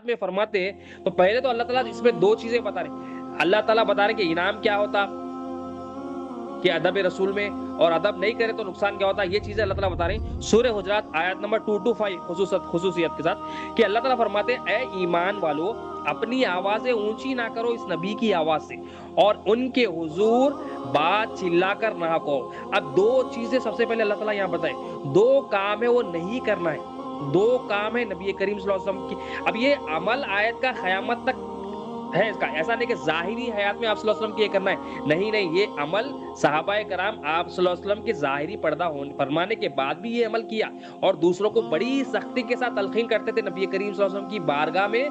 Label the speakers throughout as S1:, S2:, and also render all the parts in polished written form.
S1: میں فرماتے ہیں تو پہلے تو اللہ تعالیٰ اس میں دو چیزیں بتا رہے ہیں. اللہ تعالیٰ بتا رہے ہیں کہ انعام کیا ہوتا کہ ادب رسول میں، اور ادب نہیں کرے تو نقصان کیا ہوتا. یہ چیزیں اللہ تعالیٰ بتا رہے ہیں سورہ حجرات آیت نمبر 225 خصوصیت کے ساتھ کہ اللہ تعالیٰ فرماتے ہیں اے ایمان والو اپنی آوازیں اونچی نہ کرو اس نبی کی آواز سے، اور ان کے حضور بات چلا کر نہ کہو. اب دو چیزیں سب سے پہلے اللہ تعالیٰ یہاں بتائے، دو کام ہے وہ نہیں کرنا ہے. دو کام ہے نبی کریم صلی اللہ علیہ وسلم کی. اب یہ عمل آیت کا قیامت تک ہے اس کا، ایسا نہیں کہ ظاہری حیات میں آپ صلی اللہ علیہ وسلم کی یہ کرنا ہے، نہیں، یہ عمل صحابہ کرام آپ صلی اللہ علیہ وسلم کے ظاہری پردہ فرمانے کے بعد بھی یہ عمل کیا، اور دوسروں کو بڑی سختی کے ساتھ تلقین کرتے تھے نبی کریم صلی اللہ علیہ وسلم کی بارگاہ میں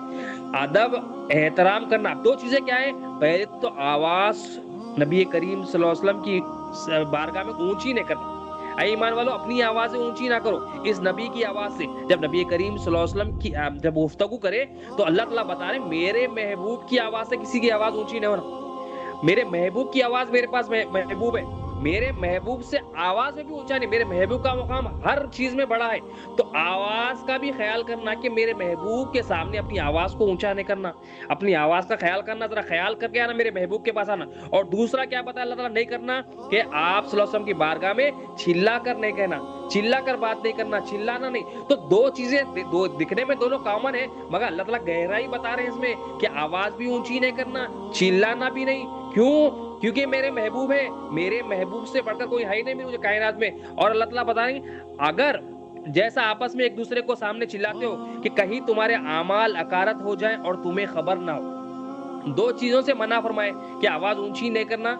S1: ادب احترام کرنا. دو چیزیں کیا ہیں، پہلے تو آواز نبی کریم صلی اللہ علیہ وسلم کی بارگاہ میں اونچی نہیں کرنا. اے ایمان والو اپنی آوازیں اونچی نہ کرو اس نبی کی آواز سے. جب نبی کریم صلی اللہ علیہ وسلم کی جب گفتگو کرے تو اللہ تعالیٰ بتا رہے میرے محبوب کی آواز سے کسی کی آواز اونچی نہیں ہونا. میرے محبوب کی آواز میرے پاس محبوب ہے، میرے محبوب سے آواز میں بھی اونچا نہیں. میرے محبوب کا مقام ہر چیز میں بڑا ہے، تو آواز کا بھی خیال کرنا کہ میرے محبوب کے سامنے اپنی آواز کو اونچا نہیں کرنا. اپنی آواز کا خیال کرنا، ذرا خیال کر کے آنا، میرے محبوب کے پاس آنا. اور دوسرا کیا پتا اللہ تعالیٰ نہیں کرنا کہ آپ صلی اللہ علیہ وسلم کی بارگاہ میں چلا کر نہیں کہنا، چلا کر بات نہیں کرنا، چلانا نہیں. تو دو چیزیں دو دکھنے میں دونوں کامن ہے، مگر اللہ تعالیٰ گہرائی بتا رہے ہیں اس میں کہ آواز بھی اونچی نہیں کرنا، چلانا بھی نہیں. کیوں؟ کیونکہ میرے محبوب ہے، میرے محبوب سے بڑھ کر کوئی ہے ہی نہیں مجھے کائنات میں. اور اللہ تعالیٰ بتا رہے ہیں اگر جیسا آپس میں ایک دوسرے کو سامنے چلاتے ہو کہ کہیں تمہارے اعمال اکارت ہو جائیں اور تمہیں خبر نہ ہو. دو چیزوں سے منع فرمائے کہ آواز اونچی نہیں کرنا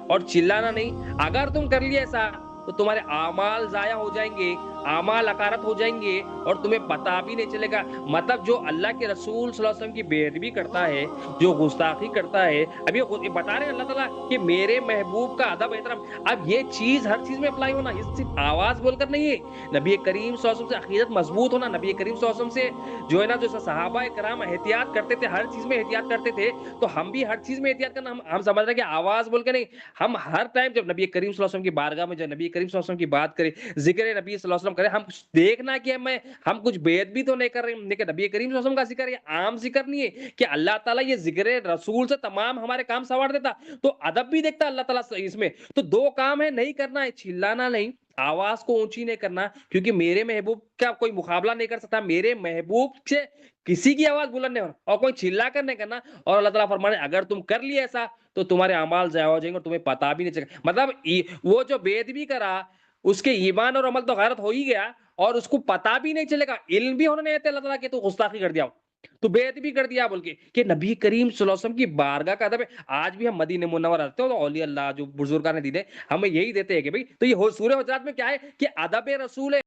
S1: اور چلانا نہیں. اگر تم کر لیے ایسا تو تمہارے اعمال ضائع ہو جائیں گے، اعمال اکارت ہو جائیں گے اور تمہیں پتہ بھی نہیں چلے گا. مطلب جو اللہ کے رسول صلی اللہ علیہ وسلم کی بے ادبی کرتا ہے، جو گستاخی کرتا ہے، اب یہ بتا رہے ہیں اللہ تعالیٰ کہ میرے محبوب کا ادب احترام. اب یہ چیز ہر چیز میں اپلائی ہونا، یہ صرف آواز بول کر نہیں ہے. نبی کریم صلی اللہ علیہ وسلم سے عقیدت مضبوط ہونا، نبی کریم صلی اللہ علیہ وسلم سے جو ہے نا، جو صحابہ کرام احتیاط کرتے تھے، ہر چیز میں احتیاط کرتے تھے، تو ہم بھی ہر چیز میں احتیاط کرنا. ہم سمجھ رہے ہیں کہ آواز بول کے نہیں، ہم ہر ٹائم جب نبی کریم صلی اللہ علیہ وسلم کی بارگاہ میں، جب نبی کریم صلی اللہ علیہ وسلم کی بات کرے، ذکر نبی صلی اللہ علیہ وسلم کرے، ہم دیکھنا کہ ہم کچھ بے ادبی تو نہیں کر رہے ہیں. لیکن نبی کریم صلی اللہ علیہ وسلم کا ذکر یہ عام ذکر نہیں ہے کہ اللہ تعالیٰ یہ ذکر رسول سے تمام ہمارے کام سنوار دیتا، تو ادب بھی دیکھتا اللہ تعالیٰ اس میں. تو دو کام ہے، نہیں کرنا ہے، چلانا نہیں، آواز کو اونچی نہیں کرنا، کیونکہ میرے محبوب کا کوئی مقابلہ نہیں کر سکتا. میرے محبوب سے کسی کی آواز بلند نہیں ہونا اور کوئی چلا کر نہیں کرنا. اور اللہ تعالیٰ فرمانے اگر تم کر لیے ایسا تو تمہارے اعمال ضائع ہو جائیں گے اور تمہیں پتہ بھی نہیں چلے گا. مطلب وہ جو بے ادبی کرا اس کے ایمان اور عمل تو غیرت ہو ہی گیا، اور اس کو پتہ بھی نہیں چلے گا، علم بھی ہونا نہیں آتا اللہ تعالیٰ کہ تو گستاخی کر دیا، تو بے ادبی کر دیا بول کے کہ نبی کریم صلی اللہ علیہ وسلم کی بارگاہ کا ادب ہے. آج بھی ہم مدینہ منورہ رہتے ہو تو اولیاء اللہ جو بزرگان دین ہمیں یہی دیتے ہیں کہ بھائی، تو یہ سورہ حجرات میں کیا ہے کہ ادب رسول ہے.